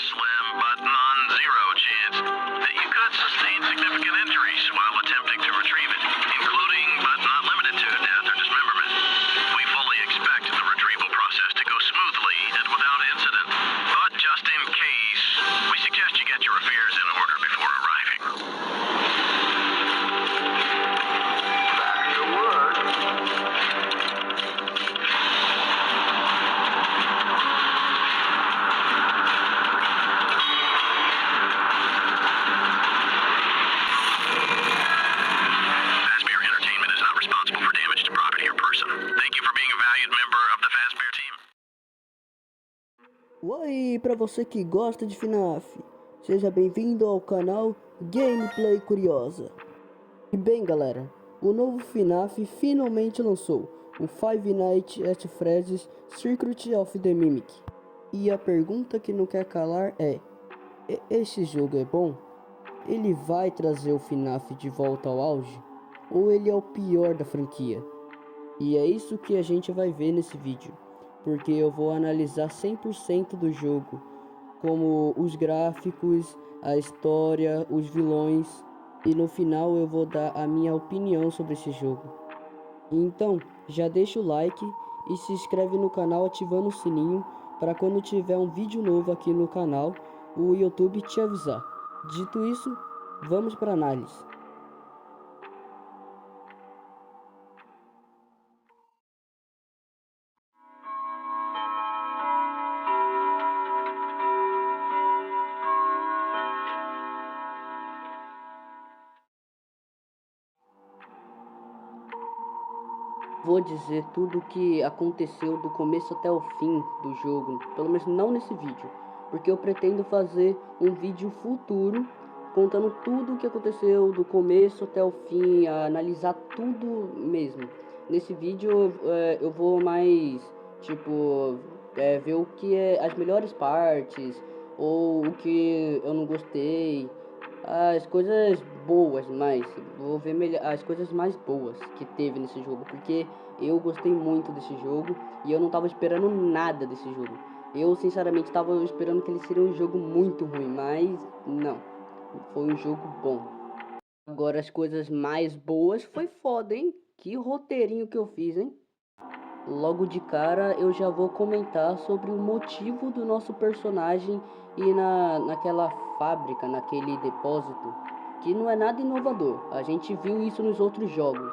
slim but non-zero chance that you could sustain significant injuries while attempting to retrieve it, including but not limited to death or dismemberment. We fully expect the retrieval process to go smoothly and without incident, but just in case, we suggest you get your affairs in order before arriving. Back to work. Fazbear Entertainment is not responsible for damage to property or person. Thank you for being a valued member of the Fazbear team. Oi, para você que gosta de FNAF, seja bem-vindo ao canal Gameplay Curiosa. E bem galera, o novo FNAF finalmente lançou, o Five Nights at Freddy's Secret of the Mimic. E a pergunta que não quer calar é, esse jogo é bom? Ele vai trazer o FNAF de volta ao auge? Ou ele é o pior da franquia? E é isso que a gente vai ver nesse vídeo, porque eu vou analisar 100% do jogo, como os gráficos, a história, os vilões, e no final eu vou dar a minha opinião sobre esse jogo. Então, já deixa o like e se inscreve no canal ativando o sininho para quando tiver um vídeo novo aqui no canal, o YouTube te avisar. Dito isso, vamos para a análise. Vou dizer tudo o que aconteceu do começo até o fim do jogo, pelo menos não nesse vídeo, porque eu pretendo fazer um vídeo futuro contando tudo o que aconteceu do começo até o fim, analisar tudo mesmo. Nesse vídeo eu vou mais ver o que é as melhores partes ou o que eu não gostei. As coisas boas, mas vou ver as coisas mais boas que teve nesse jogo, porque eu gostei muito desse jogo e eu não tava esperando nada desse jogo. Eu sinceramente tava esperando que ele seria um jogo muito ruim, mas não, foi um jogo bom. Agora as coisas mais boas foi foda, hein? Que roteirinho que eu fiz, hein? Logo de cara eu já vou comentar sobre o motivo do nosso personagem ir naquela fábrica, naquele depósito, que não é nada inovador. A gente viu isso nos outros jogos.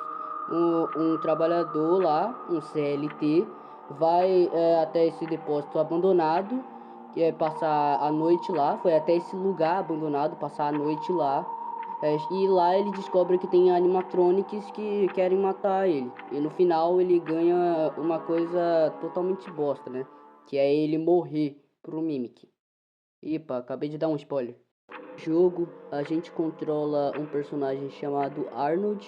Um trabalhador lá, um CLT, vai até esse depósito abandonado, que é passar a noite lá, foi até esse lugar abandonado, passar a noite lá. E lá ele descobre que tem animatronics que querem matar ele. E no final ele ganha uma coisa totalmente bosta, né? Que é ele morrer pro Mimic. Epa, acabei de dar um spoiler. No jogo, a gente controla um personagem chamado Arnold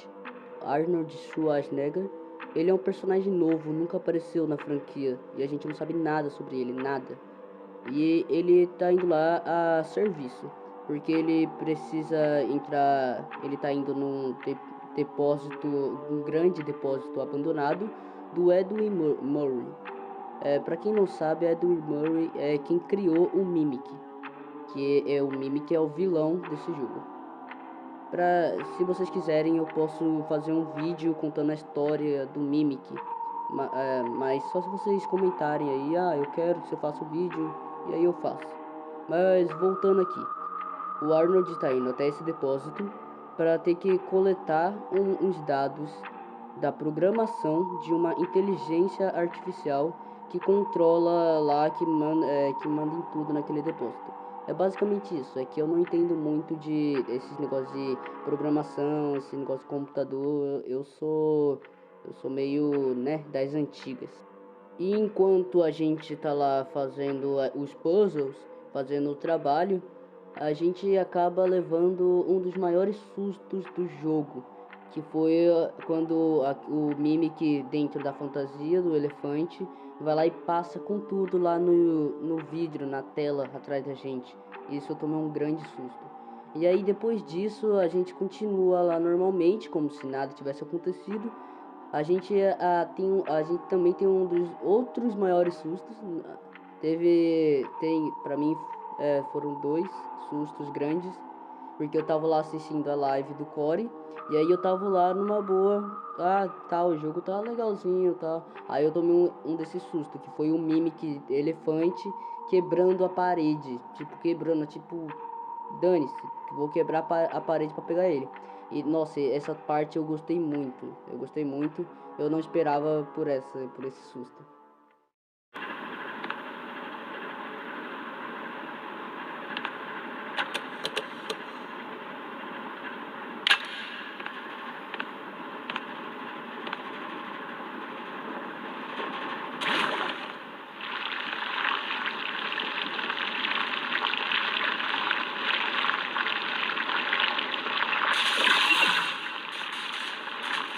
Schwarzenegger. Ele é um personagem novo, nunca apareceu na franquia. E a gente não sabe nada sobre ele, nada. E ele tá indo lá a serviço, porque ele precisa entrar, ele tá indo num depósito, um grande depósito abandonado do Edwin Murray. Para quem não sabe, Edwin Murray é quem criou o Mimic, que é o Mimic é o vilão desse jogo. Se vocês quiserem, eu posso fazer um vídeo contando a história do Mimic, mas só se vocês comentarem aí, eu quero que eu faça um vídeo, e aí eu faço. Mas voltando aqui, o Arnold está indo até esse depósito para ter que coletar uns dados da programação de uma inteligência artificial que controla lá, que manda em tudo naquele depósito. É basicamente isso, é que eu não entendo muito de esses negócios de programação, esse negócio de computador. Eu sou meio, né, das antigas. E enquanto a gente tá lá fazendo os puzzles, fazendo o trabalho, a gente acaba levando um dos maiores sustos do jogo, que foi quando o Mimic, dentro da fantasia do elefante, vai lá e passa com tudo lá no vidro, na tela atrás da gente. Isso eu tomei um grande susto. E aí depois disso a gente continua lá normalmente, como se nada tivesse acontecido. A gente também tem um dos outros maiores sustos. Pra mim foram 2 sustos grandes, porque eu tava lá assistindo a live do Core, e aí eu tava lá numa boa, o jogo tá legalzinho, tá. Aí eu tomei um desses sustos, que foi um Mimic elefante quebrando a parede, tipo, dane-se, vou quebrar a parede pra pegar ele. E nossa, essa parte eu gostei muito, eu não esperava por esse susto.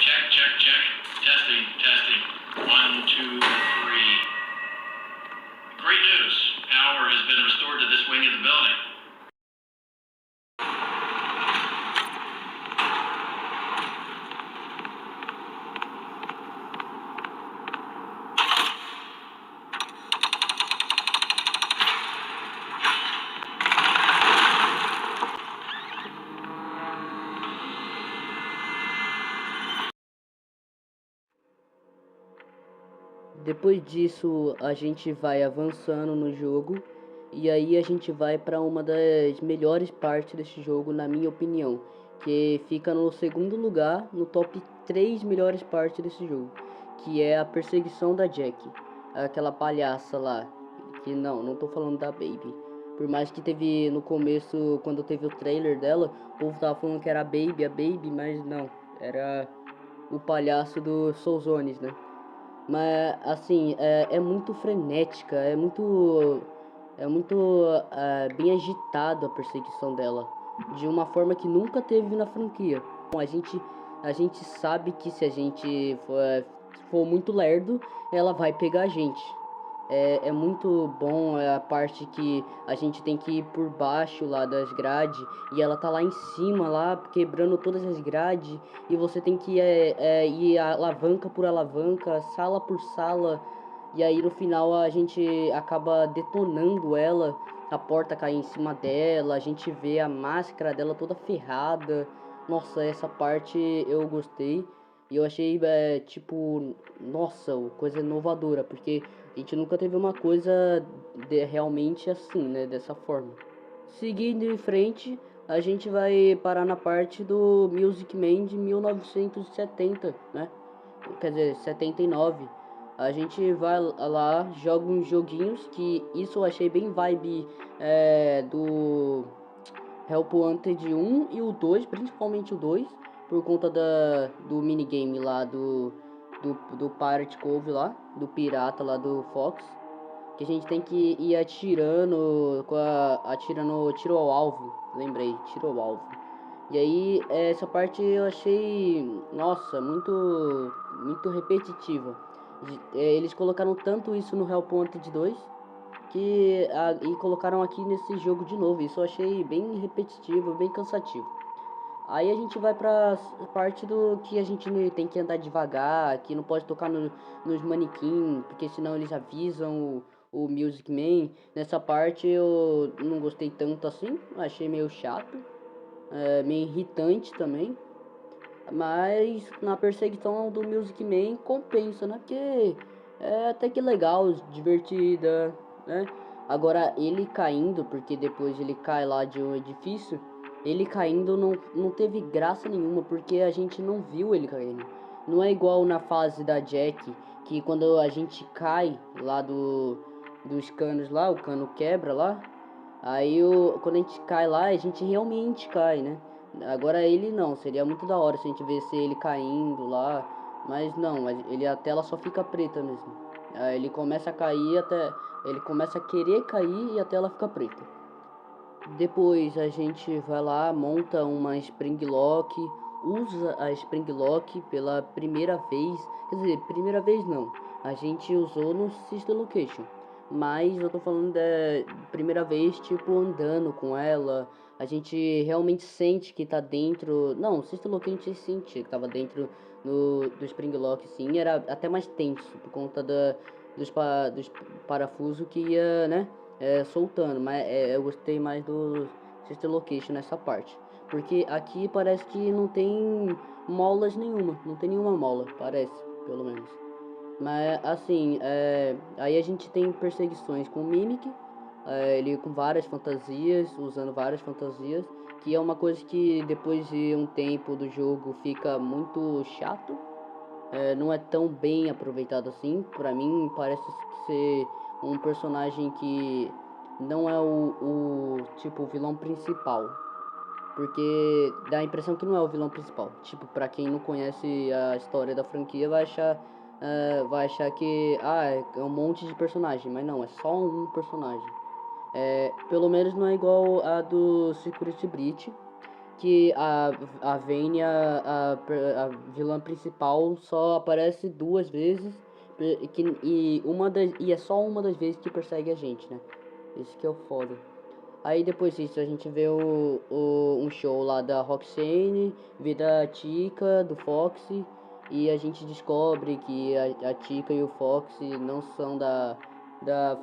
Check. Testing. 1, 2, 3. Great news. Power has been restored to this wing of the building. Depois disso, a gente vai avançando no jogo, e aí a gente vai para uma das melhores partes desse jogo, na minha opinião, que fica no segundo lugar, no top 3 melhores partes desse jogo, que é a perseguição da Jack, aquela palhaça lá, que não tô falando da Baby. Por mais que teve no começo, quando teve o trailer dela, o povo tava falando que era a Baby, mas não, era o palhaço do Soul Zones, né? Mas assim, é muito frenética, é muito bem agitado a perseguição dela, de uma forma que nunca teve na franquia. Bom, a gente sabe que se a gente for muito lerdo, ela vai pegar a gente. É muito bom a parte que a gente tem que ir por baixo lá das grades, e ela tá lá em cima, lá quebrando todas as grades, e você tem que ir alavanca por alavanca, sala por sala, e aí no final a gente acaba detonando ela, a porta cai em cima dela, a gente vê a máscara dela toda ferrada. Nossa, essa parte eu gostei. E eu achei, tipo, nossa, coisa inovadora, porque a gente nunca teve uma coisa realmente assim, né, dessa forma. Seguindo em frente, a gente vai parar na parte do Music Man de 1970, né? Quer dizer, 79. A gente vai lá, joga uns joguinhos, que isso eu achei bem vibe do Help Wanted 1 e o 2, principalmente o 2, por conta do minigame lá do Pirate Cove lá, do pirata lá do Fox, que a gente tem que ir atirando, atirando tiro ao alvo, lembrei, tiro ao alvo. E aí, essa parte eu achei, nossa, muito repetitiva. Eles colocaram tanto isso no Help Wanted 2, e colocaram aqui nesse jogo de novo. Isso eu achei bem repetitivo, bem cansativo. Aí a gente vai pra parte do que a gente tem que andar devagar, que não pode tocar nos manequim, porque senão eles avisam o Music Man. Nessa parte eu não gostei tanto assim, achei meio chato, meio irritante também. Mas na perseguição do Music Man compensa, né? Porque é até que legal, divertida, né? Agora ele caindo, porque depois ele cai lá de um edifício, ele caindo não teve graça nenhuma, porque a gente não viu ele caindo. Não é igual na fase da Jack, que quando a gente cai lá dos canos lá, o cano quebra lá, aí quando a gente cai lá, a gente realmente cai, né? Agora ele não, seria muito da hora se a gente visse ele caindo lá, mas não, a tela só fica preta mesmo. Aí ele começa a cair ele começa a querer cair e a tela fica preta. Depois a gente vai lá, monta uma Spring Lock, usa a Spring Lock pela primeira vez, quer dizer, primeira vez não, a gente usou no Sister Location, mas eu tô falando da primeira vez, tipo, andando com ela, a gente realmente sente que tá dentro, não, Sister Location a gente sentia que tava dentro do Spring Lock, sim, era até mais tenso, por conta dos parafusos que ia, né, soltando, mas eu gostei mais do Sister Location nessa parte. Porque aqui parece que não tem molas nenhuma, não tem nenhuma mola, parece, pelo menos. Mas assim, aí a gente tem perseguições com o Mimic, ele com várias fantasias, usando várias fantasias, que é uma coisa que depois de um tempo do jogo fica muito chato, não é tão bem aproveitado assim. Pra mim parece ser um personagem que não é o tipo vilão principal, porque dá a impressão que não é o vilão principal. Tipo, pra quem não conhece a história da franquia vai achar que é um monte de personagem, mas não, é só um personagem. Pelo menos não é igual a do Security Breach, que a Vayne, a vilã principal, só aparece 2 vezes e é só uma das vezes que persegue a gente, né? Isso que é o foda. Aí depois disso a gente vê um show lá da Roxane, vê da Tika, do Foxy, e a gente descobre que a Tika e o Foxy não são da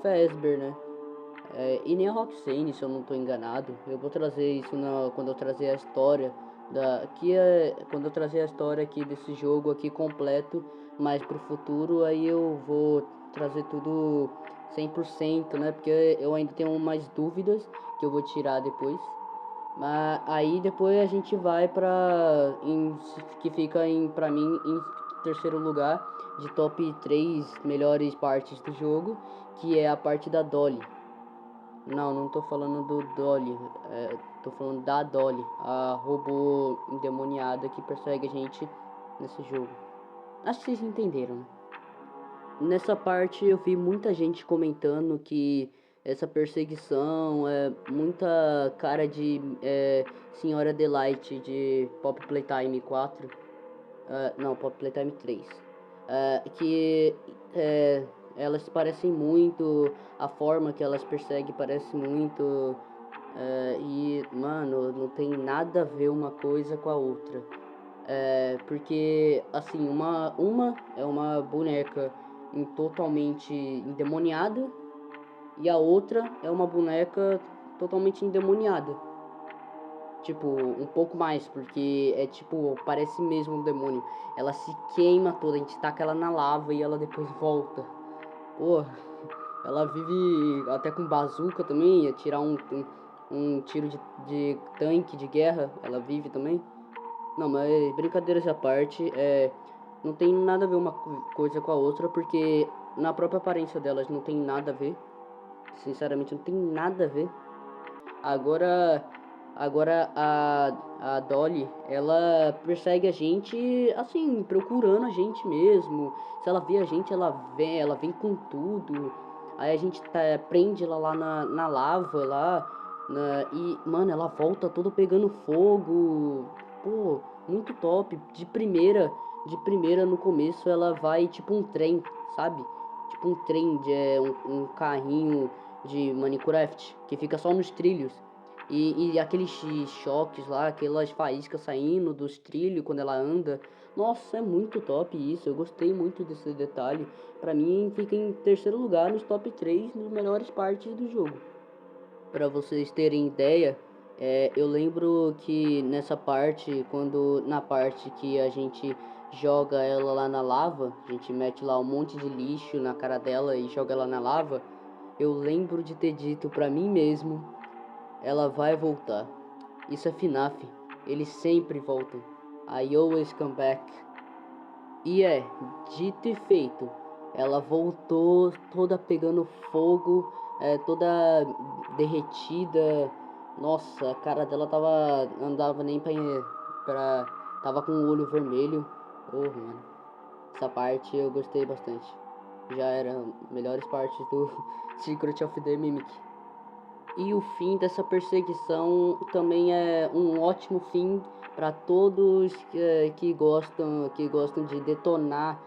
Fazbear, né? E nem a Roxane, se eu não estou enganado. Eu vou trazer isso quando eu trazer a história quando eu trazer a história aqui desse jogo aqui completo, mas pro futuro aí eu vou trazer tudo 100%, né? Porque eu ainda tenho mais dúvidas que eu vou tirar depois. Mas aí depois a gente vai que fica pra mim em terceiro lugar de top 3 melhores partes do jogo, que é a parte da Dolly. Não tô falando do Dolly, tô falando da Dolly, a robô endemoniada que persegue a gente nesse jogo. Acho que vocês entenderam, né? Nessa parte eu vi muita gente comentando que essa perseguição é muita cara de Senhora Delight de Pop Playtime 4. Não, Pop Playtime 3. Que elas se parecem muito, a forma que elas perseguem parece muito. E, mano, não tem nada a ver uma coisa com a outra. Porque, assim, uma é uma boneca totalmente endemoniada e a outra é uma boneca totalmente endemoniada. Tipo, um pouco mais, porque tipo, parece mesmo um demônio. Ela se queima toda, a gente taca ela na lava e ela depois volta. Porra, ela vive até com bazuca também, ia tirar um tiro de tanque de guerra, ela vive também. Não, mas brincadeiras à parte, não tem nada a ver uma coisa com a outra, porque na própria aparência delas não tem nada a ver. Sinceramente, não tem nada a ver. Agora a Dolly, ela persegue a gente, assim, procurando a gente mesmo. Se ela vê a gente, ela vem com tudo. Aí a gente prende ela lá na lava, e, mano, ela volta toda pegando fogo. Pô, muito top. De primeira no começo, ela vai tipo um trem, sabe? Tipo um trem, um carrinho de Minecraft, que fica só nos trilhos. E aqueles choques lá, aquelas faíscas saindo dos trilhos quando ela anda. Nossa, é muito top isso. Eu gostei muito desse detalhe. Pra mim, fica em terceiro lugar nos top 3 das melhores partes do jogo. Pra vocês terem ideia, eu lembro que nessa parte, na parte que a gente joga ela lá na lava, a gente mete lá um monte de lixo na cara dela e joga ela na lava. Eu lembro de ter dito pra mim mesmo: ela vai voltar. Isso é FNAF. Eles sempre voltam. I always come back. E dito e feito. Ela voltou toda pegando fogo, toda derretida. Nossa, a cara dela andava nem pra tava com o olho vermelho. Oh, mano. Essa parte eu gostei bastante. Já era melhores partes do Secret of the Mimic. E o fim dessa perseguição também é um ótimo fim para todos que gostam de detonar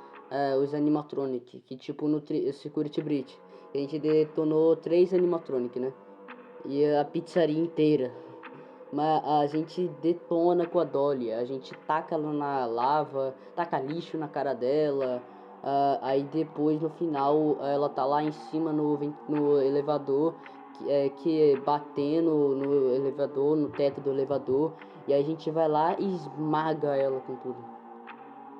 os animatronic, que tipo no Security Breach. A gente detonou 3 animatronic, né? E a pizzaria inteira. Mas a gente detona com a Dolly, a gente taca ela na lava, taca lixo na cara dela. Aí depois no final ela tá lá em cima no elevador que batendo no elevador, no teto do elevador, e aí a gente vai lá e esmaga ela com tudo.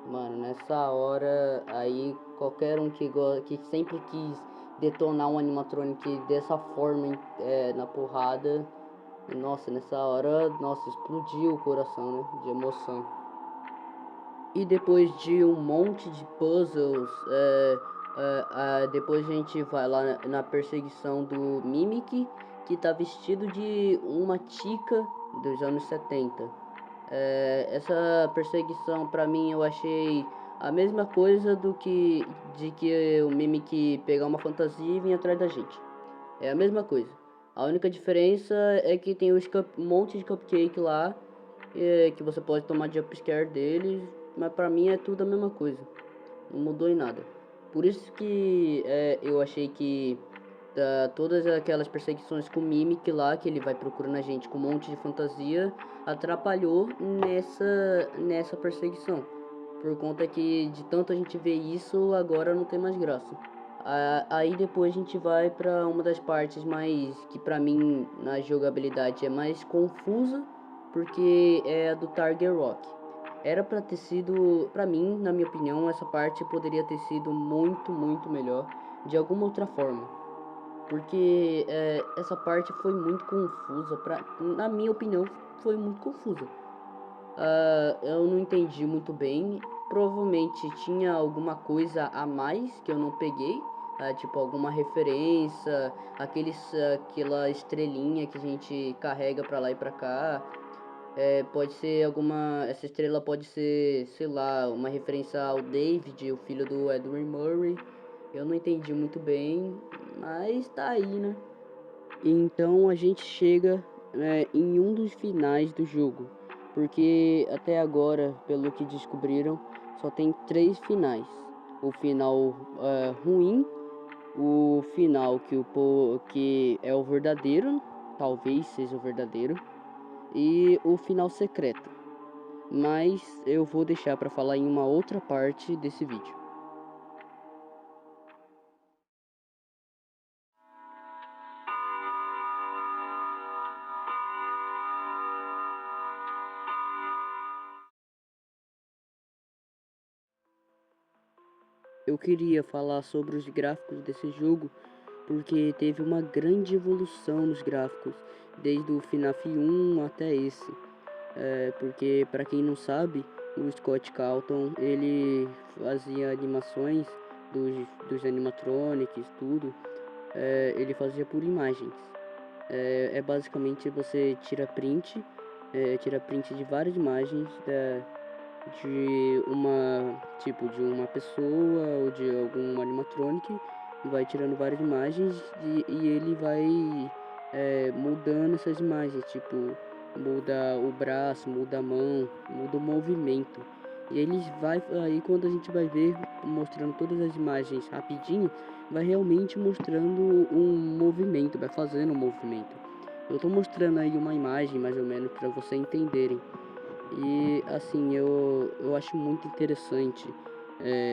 Mano, nessa hora aí qualquer um que sempre quis detonar um animatronic dessa forma na porrada, nossa, nessa hora, nossa, explodiu o coração, né, de emoção. E depois de um monte de puzzles, depois a gente vai lá na perseguição do Mimic, que tá vestido de uma Chica dos anos 70. Essa perseguição pra mim eu achei a mesma coisa de que o Mimic pegar uma fantasia e vir atrás da gente. É a mesma coisa. A única diferença é que tem um monte de cupcake lá, que você pode tomar jumpscare deles, mas pra mim é tudo a mesma coisa. Não mudou em nada. Por isso que eu achei que todas aquelas perseguições com o Mimic lá, que ele vai procurando a gente com um monte de fantasia, atrapalhou nessa perseguição. Por conta que de tanto a gente ver isso, agora não tem mais graça. Aí depois a gente vai pra uma das partes mais, que pra mim na jogabilidade é mais confusa, porque é a do Target Rock. Era pra ter sido, pra mim, na minha opinião, essa parte poderia ter sido muito, muito melhor de alguma outra forma. Porque essa parte foi muito confusa, na minha opinião, foi muito confusa. Eu não entendi muito bem. Provavelmente tinha alguma coisa a mais que eu não peguei. Tipo alguma referência, aquela estrelinha que a gente carrega pra lá e pra cá. Pode ser essa estrela pode ser, sei lá, uma referência ao David, o filho do Edward Murray. Eu não entendi muito bem, mas tá aí, né? Então a gente chega em um dos finais do jogo, porque até agora, pelo que descobriram, só tem 3 finais. O final ruim, o final que é o verdadeiro, talvez seja o verdadeiro, e o final secreto. Mas eu vou deixar para falar em uma outra parte desse vídeo. Eu queria falar sobre os gráficos desse jogo, porque teve uma grande evolução nos gráficos, desde o FNAF 1 até esse. Porque, para quem não sabe, o Scott Calton, ele fazia animações dos animatronics, tudo, ele fazia por imagens. Basicamente você tira print de várias imagens de uma pessoa ou de algum animatronic, vai tirando várias imagens e ele vai mudando essas imagens, tipo, muda o braço, muda a mão, muda o movimento. E aí quando a gente vai ver, mostrando todas as imagens rapidinho, vai realmente mostrando um movimento, vai fazendo um movimento. Eu tô mostrando aí uma imagem mais ou menos para vocês entenderem. E assim, eu acho muito interessante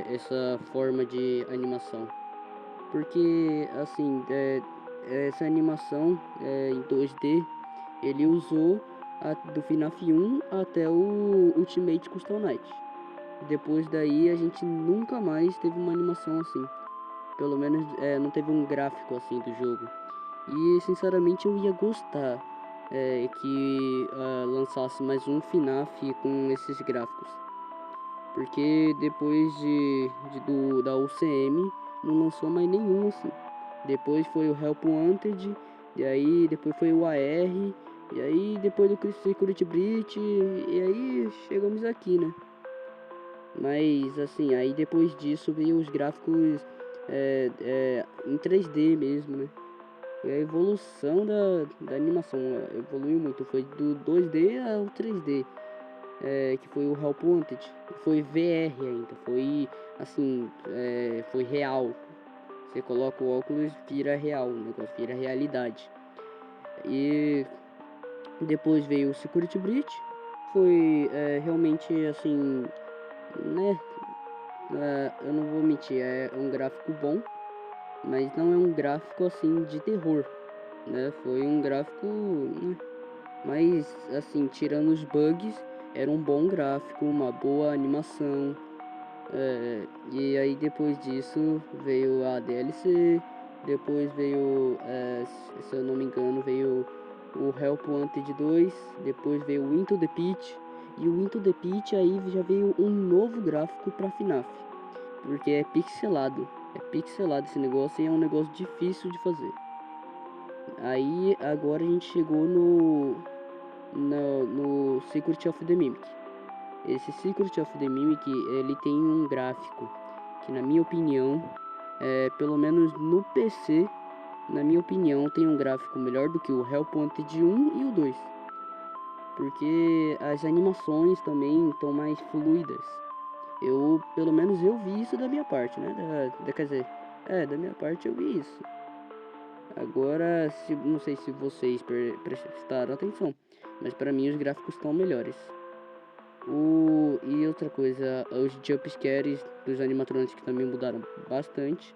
essa forma de animação. Porque assim, essa animação em 2D, ele usou do FNAF 1 até o Ultimate Custom Night. Depois daí a gente nunca mais teve uma animação assim. Pelo menos não teve um gráfico assim do jogo. E sinceramente eu ia gostar que lançasse mais um FNAF com esses gráficos. Porque depois da UCM não lançou mais nenhum assim. Depois foi o Help Wanted, e aí depois foi o AR, e aí depois do Security Breach, e aí chegamos aqui, né? Mas assim, aí depois disso veio os gráficos em 3D mesmo, né? E a evolução da animação evoluiu muito, foi do 2D ao 3D, que foi o Help Wanted, foi VR ainda, foi assim, foi real. Você coloca o óculos, vira real, o negócio vira realidade. E depois veio o Security Breach, foi realmente assim, né? Eu não vou mentir, é um gráfico bom, mas não é um gráfico assim de terror. né? Foi um gráfico, né? Mas assim, tirando os bugs, era um bom gráfico, uma boa animação. E aí depois disso veio a DLC, depois veio, se eu não me engano, veio o Help Wanted 2, depois veio o Into the Pit, e o Into the Pit aí já veio um novo gráfico para FNAF, porque é pixelado esse negócio e é um negócio difícil de fazer. Aí agora a gente chegou no Secret of the Mimic. Esse Secret of the Mimic, ele tem um gráfico que, na minha opinião, pelo menos no PC, na minha opinião, tem um gráfico melhor do que o Help Wanted 1 e o 2. Porque as animações também estão mais fluidas. Pelo menos eu vi isso da minha parte, né? Quer dizer, da minha parte eu vi isso. Agora, não sei se vocês prestaram atenção, mas para mim os gráficos estão melhores. E outra coisa, os jumpscares dos animatronics que também mudaram bastante.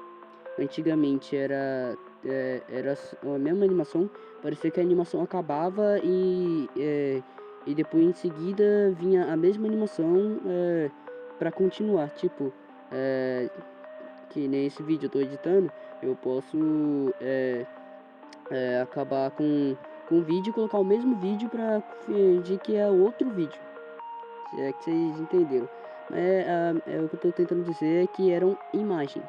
Antigamente era a mesma animação, parecia que a animação acabava e depois em seguida vinha a mesma animação para continuar. Tipo, que nem esse vídeo eu tô editando, eu posso acabar com o vídeo e colocar o mesmo vídeo para fingir que é outro vídeo. Se é que vocês entenderam. O que eu tô tentando dizer é que eram imagens.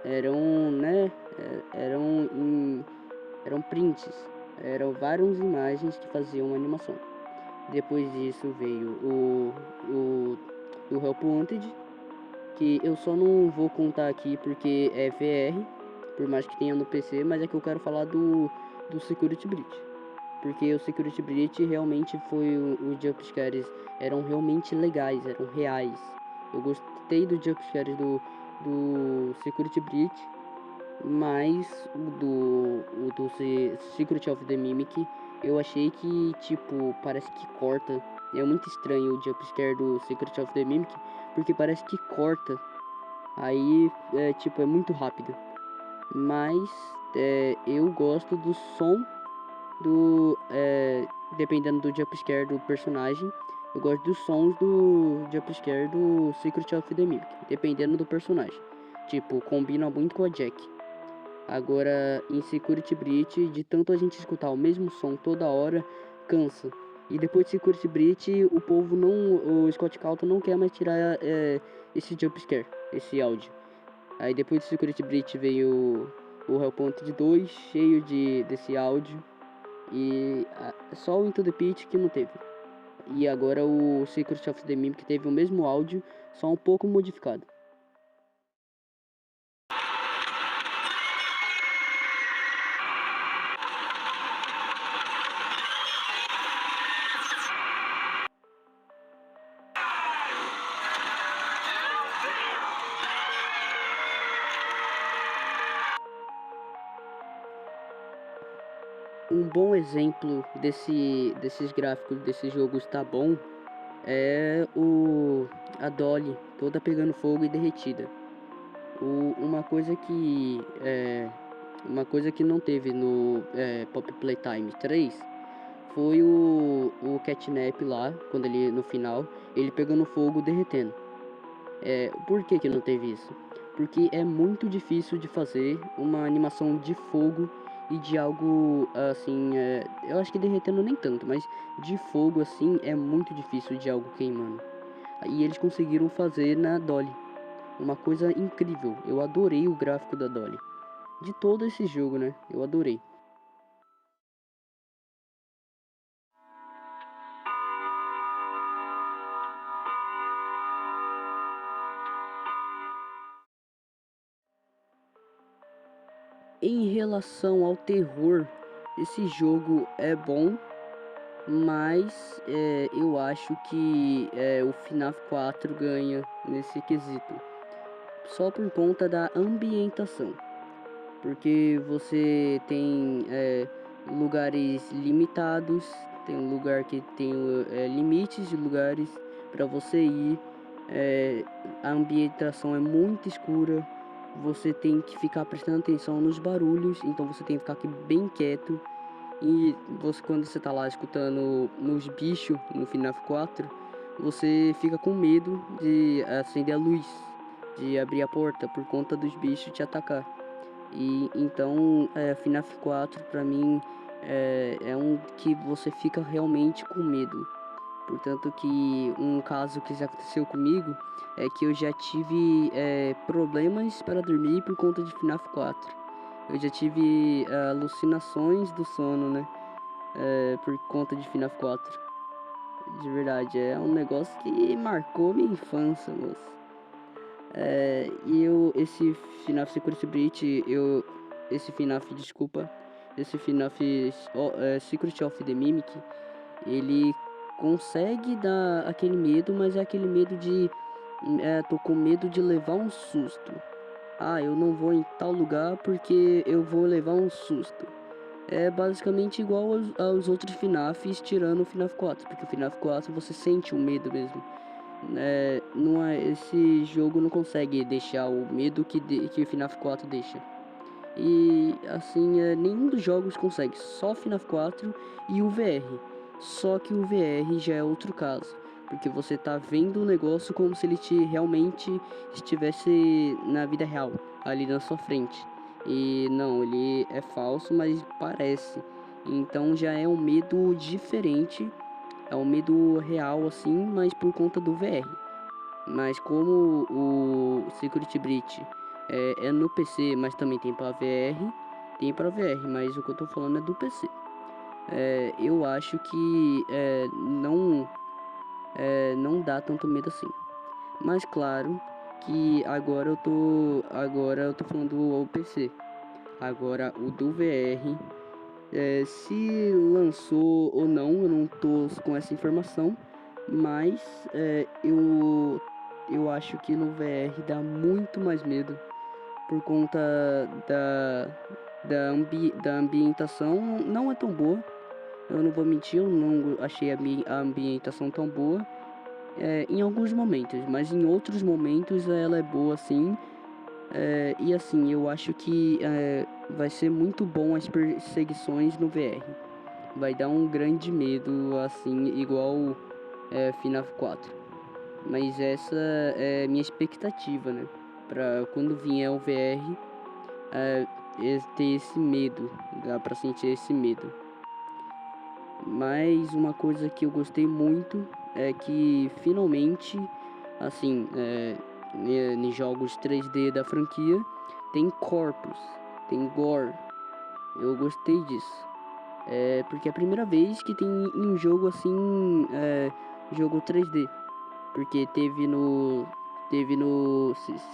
Eram, né? Eram prints. Eram várias imagens que faziam uma animação. Depois disso veio o Help Wanted, que eu só não vou contar aqui porque é VR, por mais que tenha no PC, mas é que eu quero falar do Security Breach. Porque o Security Breach realmente foi os jumpscares eram realmente legais, eram reais. Eu gostei do jumpscares do Security Breach, mas o do Secret of the Mimic eu achei que, tipo, parece que corta. É muito estranho o jumpscare do Secret of the Mimic, porque parece que corta. Aí, tipo, é muito rápido. Mas eu gosto do som dependendo do jumpscare do personagem, eu gosto dos sons do jumpscare do Secret of the Mimic, dependendo do personagem. Tipo, combina muito com a Jack. Agora, em Security Breach, de tanto a gente escutar o mesmo som toda hora, cansa. E depois de Security Breach, o povo não. O Scott Calton não quer mais tirar esse jumpscare, esse áudio. Aí depois de Security Breach veio o Hellpoint 2, cheio desse áudio. E só o Into the Pit que não teve. E agora o Secret of the Mimic teve o mesmo áudio, só um pouco modificado. Um bom exemplo desses gráficos desse jogo está bom é a Dolly toda pegando fogo e derretida. Uma coisa que não teve no Pop Playtime 3 foi o Catnap lá, quando ele no final, ele pegando fogo derretendo. Por que não teve isso? Porque é muito difícil de fazer uma animação de fogo e de algo assim, eu acho que derretendo nem tanto, mas de fogo assim é muito difícil de algo queimando. E eles conseguiram fazer na Dolly. Uma coisa incrível. Eu adorei o gráfico da Dolly. De todo esse jogo, né? Eu adorei. Em relação ao terror, esse jogo é bom, mas eu acho que o FNAF 4 ganha nesse quesito. Só por conta da ambientação. Porque você tem lugares limitados, tem um lugar que tem limites de lugares para você ir. A ambientação é muito escura. você tem que ficar prestando atenção nos barulhos, então você tem que ficar aqui bem quieto. E você, quando você tá lá escutando nos bichos no FNAF 4, você fica com medo de acender a luz, de abrir a porta por conta dos bichos te atacar. E então, FNAF 4 pra mim é um que você fica realmente com medo. Portanto que um caso que já aconteceu comigo é que eu já tive problemas para dormir por conta de FNAF 4. Eu já tive alucinações do sono, né? Por conta de FNAF 4. De verdade, é um negócio que marcou minha infância, moço. Esse FNAF Security Breach, esse FNAF Secret of the Mimic, ele consegue dar aquele medo, mas é aquele medo de, tô com medo de levar um susto. Ah, eu não vou em tal lugar porque eu vou levar um susto. É basicamente igual aos outros FNAFs, tirando o FNAF 4, porque o FNAF 4 você sente o medo mesmo. Não é, esse jogo não consegue deixar o medo que o FNAF 4 deixa. E assim, nenhum dos jogos consegue, só FNAF 4 e o VR. Só que o VR já é outro caso, porque você tá vendo o negócio como se ele realmente estivesse na vida real, ali na sua frente. E não, ele é falso, mas parece. Então já é um medo diferente, é um medo real assim, mas por conta do VR. Mas como o Security Breach é no PC, mas também tem para VR, mas o que eu tô falando é do PC. Eu acho que não dá tanto medo assim. Mas claro que agora eu tô falando do PC. Agora o do VR, se lançou ou não, eu não tô com essa informação, mas eu acho que no VR dá muito mais medo por conta da ambientação. Não é tão boa, eu não vou mentir, eu não achei a ambientação tão boa em alguns momentos, mas em outros momentos ela é boa sim. E assim, eu acho que vai ser muito bom as perseguições no VR. Vai dar um grande medo, assim, igual FNAF 4. Mas essa é minha expectativa, né? Pra quando vier o VR, ter esse medo. Dá pra sentir esse medo. Mas uma coisa que eu gostei muito é que finalmente, assim, em jogos 3D da franquia, tem corpos, tem gore. Eu gostei disso. Porque é a primeira vez que tem em um jogo assim, jogo 3D. Porque teve no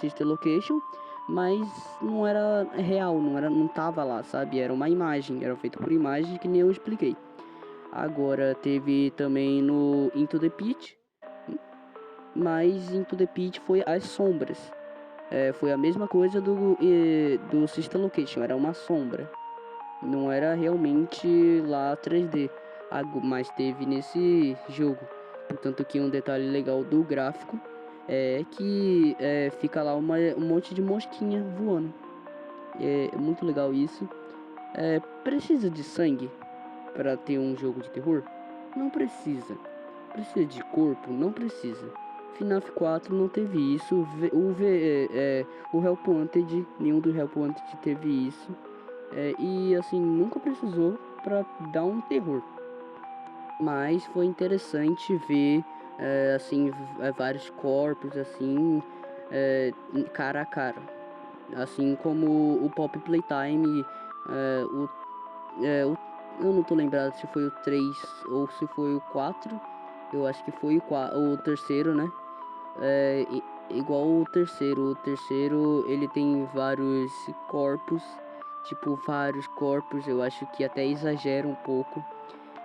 Sister Location, mas não era real, não tava lá, sabe? Era uma imagem, era feito por imagem que nem eu expliquei. Agora teve também no Into the Pit, mas Into the Pit foi as sombras. Foi a mesma coisa do Sister Location, era uma sombra. Não era realmente lá 3D, mas teve nesse jogo. Portanto que um detalhe legal do gráfico é que fica lá um monte de mosquinha voando. É muito legal isso. Precisa de sangue para ter um jogo de terror? Não precisa. Precisa de corpo? Não precisa. FNAF 4 não teve isso. O Help Wanted, nenhum do Help Wanted teve isso. E assim, nunca precisou para dar um terror. Mas foi interessante ver assim, vários corpos assim, cara a cara. Assim como o Pop Playtime, eu não tô lembrado se foi o 3 ou se foi o 4. Eu acho que foi o terceiro, né? Igual o terceiro. O terceiro ele tem vários corpos. Tipo, vários corpos. Eu acho que até exagera um pouco.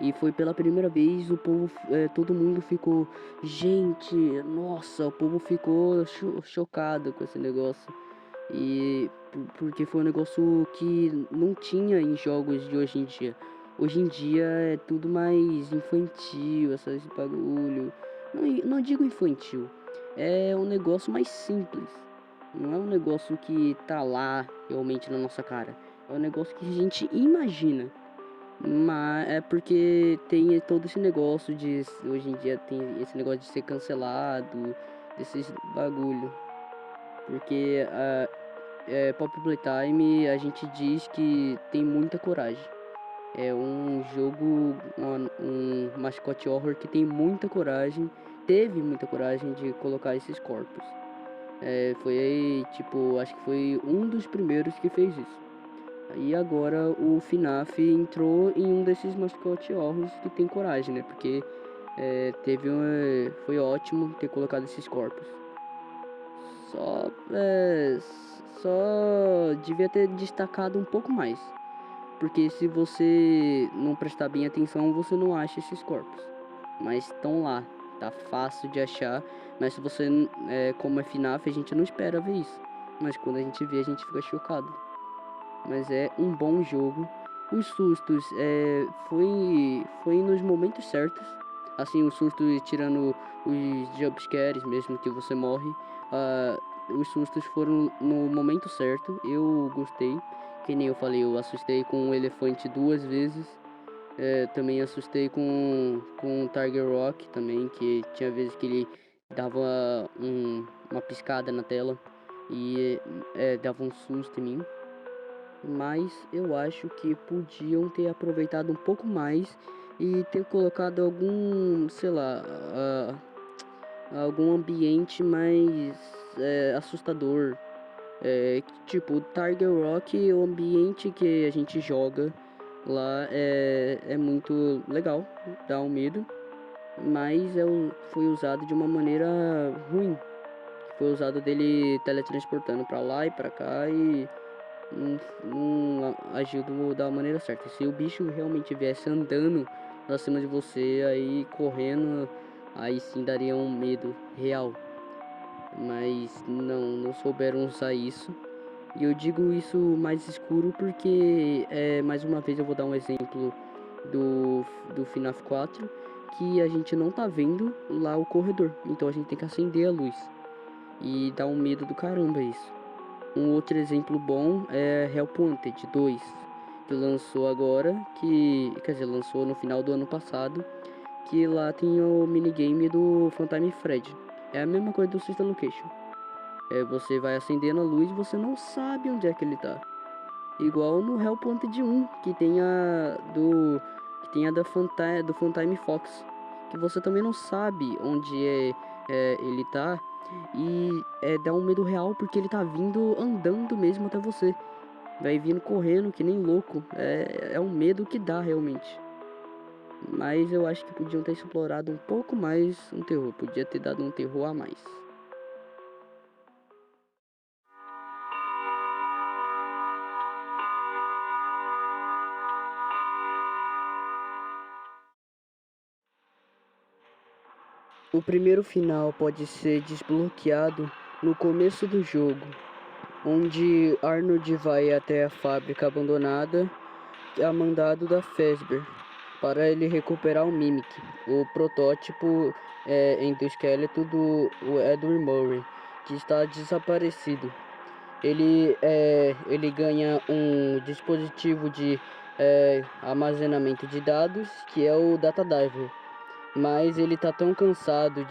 E foi pela primeira vez o povo, todo mundo ficou, gente, nossa, o povo ficou chocado com esse negócio. E porque foi um negócio que não tinha em jogos de hoje em dia. Hoje em dia é tudo mais infantil, esses bagulho. Não digo infantil, é um negócio mais simples. Não é um negócio que tá lá realmente na nossa cara. É um negócio que a gente imagina. Mas é porque tem todo esse negócio de... Hoje em dia tem esse negócio de ser cancelado, desses bagulho. Porque Pop Playtime a gente diz que tem muita coragem. É um jogo, um mascote horror que tem muita coragem, teve muita coragem de colocar esses corpos. Foi tipo, acho que foi um dos primeiros que fez isso. E agora o FNAF entrou em um desses mascote horrors que tem coragem, né? Porque foi ótimo ter colocado esses corpos. Só, só devia ter destacado um pouco mais. Porque se você não prestar bem atenção, você não acha esses corpos. Mas estão lá, tá fácil de achar. Mas se você, como é FNAF, a gente não espera ver isso. Mas quando a gente vê, a gente fica chocado. Mas é um bom jogo. Os sustos, foi nos momentos certos. Assim, os sustos tirando os jumpscares mesmo que você morre. Os sustos foram no momento certo. Eu gostei. Que nem eu falei, eu assustei com um elefante 2 vezes. Também assustei com o Tiger Rock também, que tinha vezes que ele dava uma piscada na tela e dava um susto em mim. Mas eu acho que podiam ter aproveitado um pouco mais e ter colocado algum, sei lá, algum ambiente mais assustador. Tipo, o Tiger Rock, o ambiente que a gente joga lá é muito legal, dá um medo, mas foi usado de uma maneira ruim. Foi usado dele teletransportando pra lá e pra cá e não agiu da maneira certa. Se o bicho realmente viesse andando pra cima de você, aí correndo, aí sim daria um medo real. Mas não souberam usar isso. E eu digo isso mais escuro porque, mais uma vez, eu vou dar um exemplo do FNAF 4, que a gente não tá vendo lá o corredor. Então a gente tem que acender a luz. E dá um medo do caramba isso. Um outro exemplo bom é Help Wanted 2, que lançou agora, quer dizer, lançou no final do ano passado, que lá tem o minigame do Phantom Fred. É a mesma coisa do Sister Location. Você vai acendendo a luz e você não sabe onde é que ele tá. Igual no Help Wanted 1, que tem do Phantom Fox, que você também não sabe onde ele tá. E dá um medo real porque ele tá vindo andando mesmo até você. Vai vindo correndo que nem louco. É um medo que dá realmente. Mas eu acho que podiam ter explorado um pouco mais um terror. Podia ter dado um terror a mais. O primeiro final pode ser desbloqueado no começo do jogo, onde Arnold vai até a fábrica abandonada a mandado da Fazbear para ele recuperar o Mimic, o protótipo endoesqueleto do Edward Murray, que está desaparecido. Ele ganha um dispositivo de armazenamento de dados, que é o Data Diver. Mas ele tá tão cansado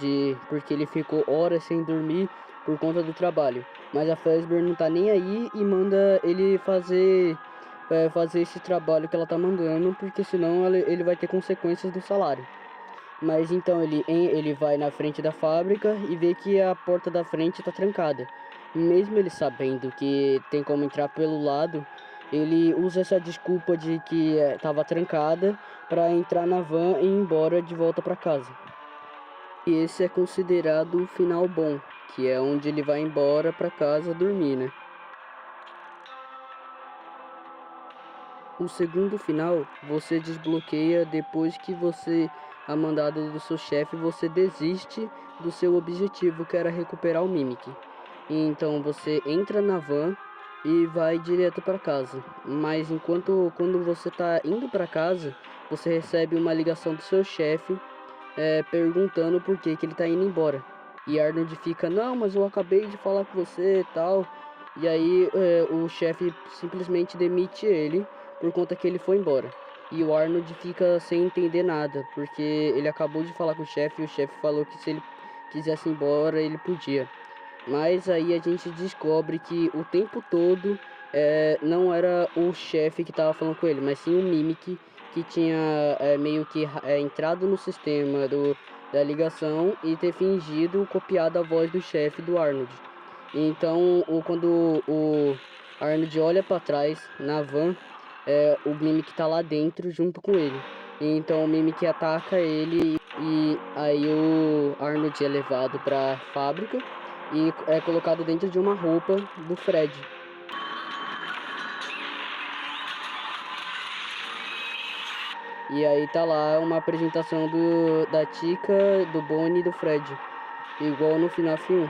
porque ele ficou horas sem dormir por conta do trabalho. Mas a Fazbear não tá nem aí e manda ele fazer esse trabalho que ela tá mandando, porque senão ele vai ter consequências do salário. Mas então ele vai na frente da fábrica e vê que a porta da frente tá trancada. Mesmo ele sabendo que tem como entrar pelo lado, ele usa essa desculpa de que estava trancada para entrar na van e ir embora de volta para casa. E esse é considerado o final bom, que é onde ele vai embora para casa dormir, né? O segundo final você desbloqueia depois que a mandado do seu chefe, você desiste do seu objetivo, que era recuperar o Mimic. Então você entra na van e vai direto para casa. Mas quando você está indo para casa, você recebe uma ligação do seu chefe perguntando por que ele está indo embora. E Arnold fica, não, mas eu acabei de falar com você e tal. E aí o chefe simplesmente demite ele por conta que ele foi embora. E o Arnold fica sem entender nada, porque ele acabou de falar com o chefe e o chefe falou que se ele quisesse ir embora, ele podia. Mas aí a gente descobre que o tempo todo não era o chefe que estava falando com ele, mas sim o Mimic que tinha meio que entrado no sistema da ligação e ter fingido copiado a voz do chefe do Arnold. Então, quando o Arnold olha para trás na van, o Mimic tá lá dentro junto com ele. Então o Mimic ataca ele e aí o Arnold é levado para a fábrica e é colocado dentro de uma roupa do Fred. E aí tá lá uma apresentação da Tika, do Bonnie e do Fred, igual no FNAF 1.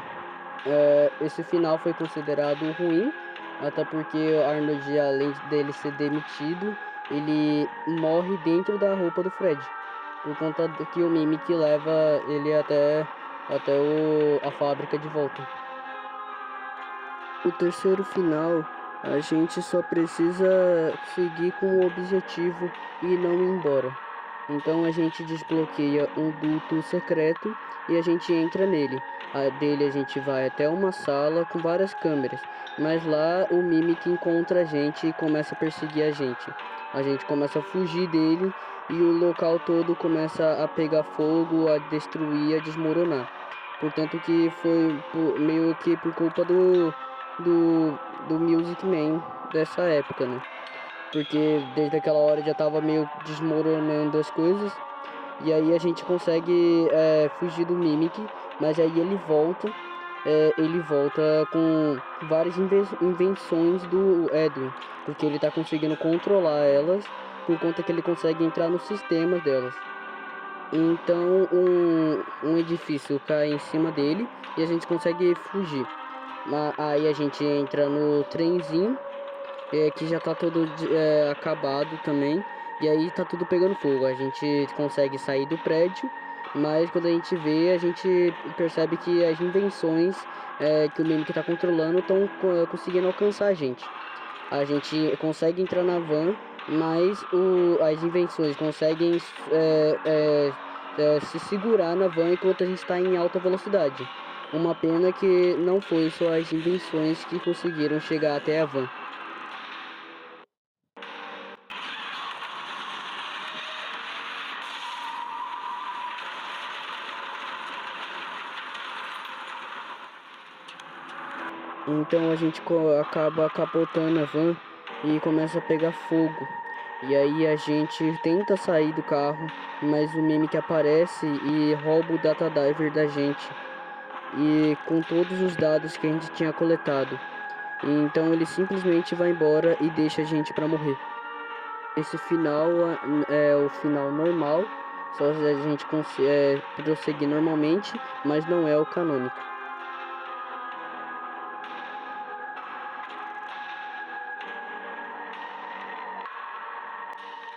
Esse final foi considerado ruim, até porque o Arnold, além dele ser demitido, ele morre dentro da roupa do Fred, por conta de que o Mimic leva ele até a fábrica de volta. O terceiro final, a gente só precisa seguir com o objetivo e não ir embora. Então a gente desbloqueia um duto secreto e a gente entra nele. Dele a gente vai até uma sala com várias câmeras, mas lá o Mimic encontra a gente e começa a perseguir a gente. A gente começa a fugir dele e o local todo começa a pegar fogo, a destruir, a desmoronar. Portanto que foi meio que por culpa do Music Man dessa época, né? Porque desde aquela hora já tava meio desmoronando as coisas. E aí a gente consegue fugir do Mimic, mas aí ele volta com várias invenções do Edwin, porque ele tá conseguindo controlar elas, por conta que ele consegue entrar no sistema delas. Então um edifício cai em cima dele e a gente consegue fugir. Aí a gente entra no trenzinho, que já tá todo acabado também. E aí tá tudo pegando fogo. A gente consegue sair do prédio, mas quando a gente vê, a gente percebe que as invenções que o Mimic tá controlando estão conseguindo alcançar a gente. A gente consegue entrar na van, mas as invenções conseguem se segurar na van enquanto a gente está em alta velocidade. Uma pena que não foi só as invenções que conseguiram chegar até a van. Então a gente acaba capotando a van e começa a pegar fogo. E aí a gente tenta sair do carro, mas o Mimic aparece e rouba o Data Diver da gente. E com todos os dados que a gente tinha coletado. Então ele simplesmente vai embora e deixa a gente para morrer. Esse final é o final normal, só a gente prosseguir normalmente, mas não é o canônico.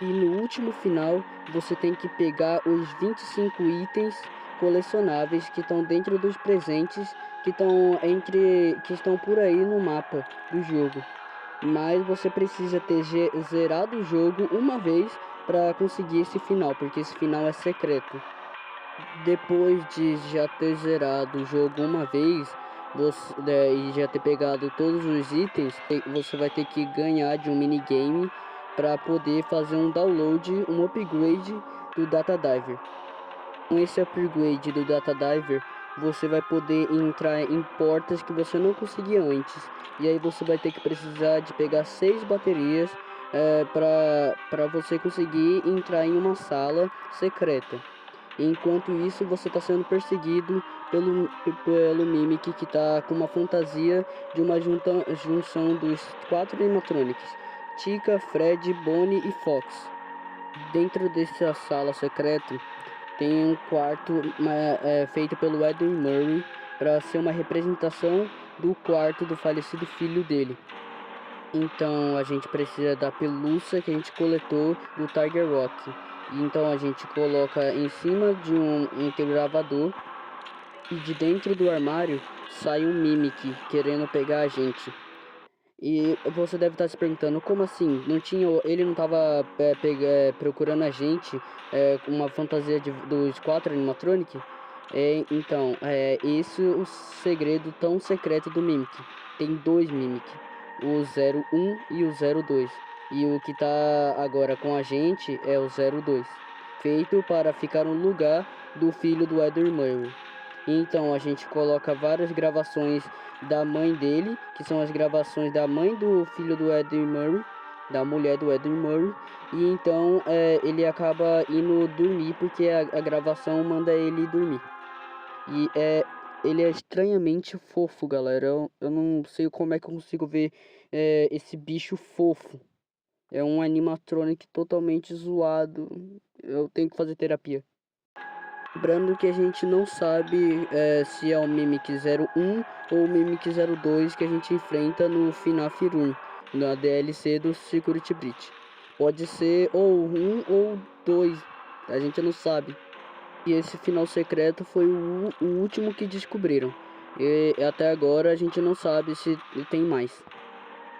E no último final, você tem que pegar os 25 itens colecionáveis que estão dentro dos presentes que estão por aí no mapa do jogo. Mas você precisa ter zerado o jogo uma vez para conseguir esse final, porque esse final é secreto. Depois de já ter zerado o jogo uma vez e já ter pegado todos os itens, você vai ter que ganhar de um minigame para poder fazer um download, um upgrade do Data Diver. Com esse upgrade do Data Diver, você vai poder entrar em portas que você não conseguia antes. E aí você vai ter que precisar de pegar 6 baterias para você conseguir entrar em uma sala secreta. Enquanto isso, você está sendo perseguido pelo Mimic, que está com uma fantasia de uma junção dos 4 animatronics: Tika, Fred, Bonnie e Fox. Dentro dessa sala secreta tem um quarto feito pelo Edwin Murray para ser uma representação do quarto do falecido filho dele. Então a gente precisa da pelúcia que a gente coletou do Tiger Rock. Então a gente coloca em cima de um gravador E de dentro do armário sai um Mimic querendo pegar a gente. E você deve estar se perguntando, como assim? Ele não estava procurando a gente com uma fantasia dos 4 animatronic? Então, esse é o segredo tão secreto do Mimic. Tem 2 Mimic, o 01 e o 02. E o que tá agora com a gente é o 02, feito para ficar no lugar do filho do Edward Murray. Então a gente coloca várias gravações da mãe dele, que são as gravações da mãe do filho do Edward Murray, da mulher do Edward Murray, e então ele acaba indo dormir porque a gravação manda ele dormir. E ele é estranhamente fofo, galera. Eu não sei como é que eu consigo ver esse bicho fofo. É um animatronic totalmente zoado. Eu tenho que fazer terapia. Lembrando que a gente não sabe se é o Mimic 01 ou o Mimic 02 que a gente enfrenta no FNAF Room, na DLC do Security Breach. Pode ser ou 1 ou 2, a gente não sabe. E esse final secreto foi o último que descobriram. E até agora a gente não sabe se tem mais.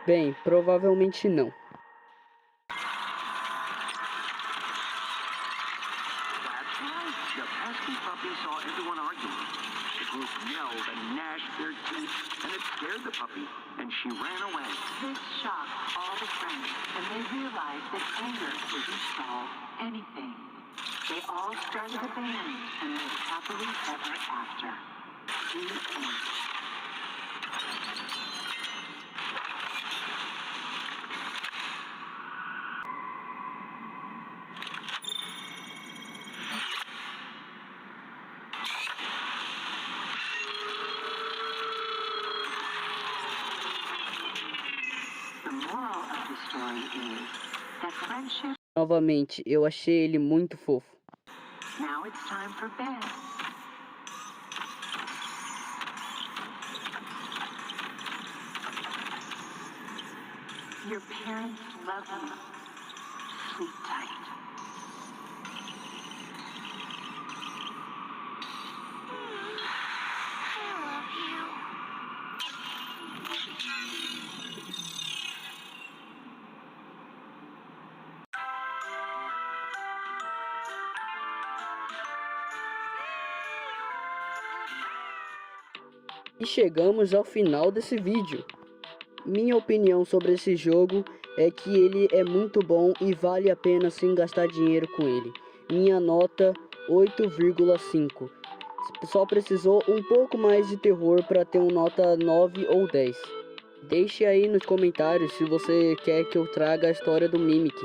Bem, provavelmente não. Saw everyone arguing. The group yelled and gnashed their teeth, and it scared the puppy, and she ran away. This shocked all the friends, and they realized that anger couldn't solve anything. They all started a band and lived happily ever after. The end. The moral of the story is that friendship. Novamente, eu achei ele muito fofo. Now it's time for bed. Your parents love you. Sleep tight. E chegamos ao final desse vídeo. Minha opinião sobre esse jogo é que ele é muito bom e vale a pena sim gastar dinheiro com ele. Minha nota 8,5. Só precisou um pouco mais de terror para ter uma nota 9 ou 10. Deixe aí nos comentários se você quer que eu traga a história do Mimic,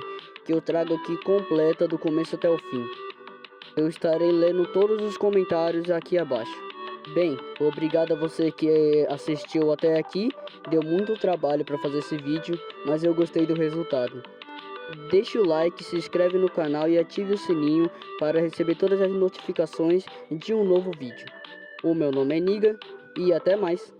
que eu trago aqui completa do começo até o fim. Eu estarei lendo todos os comentários aqui abaixo. Bem, obrigado a você que assistiu até aqui. Deu muito trabalho para fazer esse vídeo, mas eu gostei do resultado. Deixe o like, se inscreve no canal e ative o sininho para receber todas as notificações de um novo vídeo. O meu nome é Niga e até mais.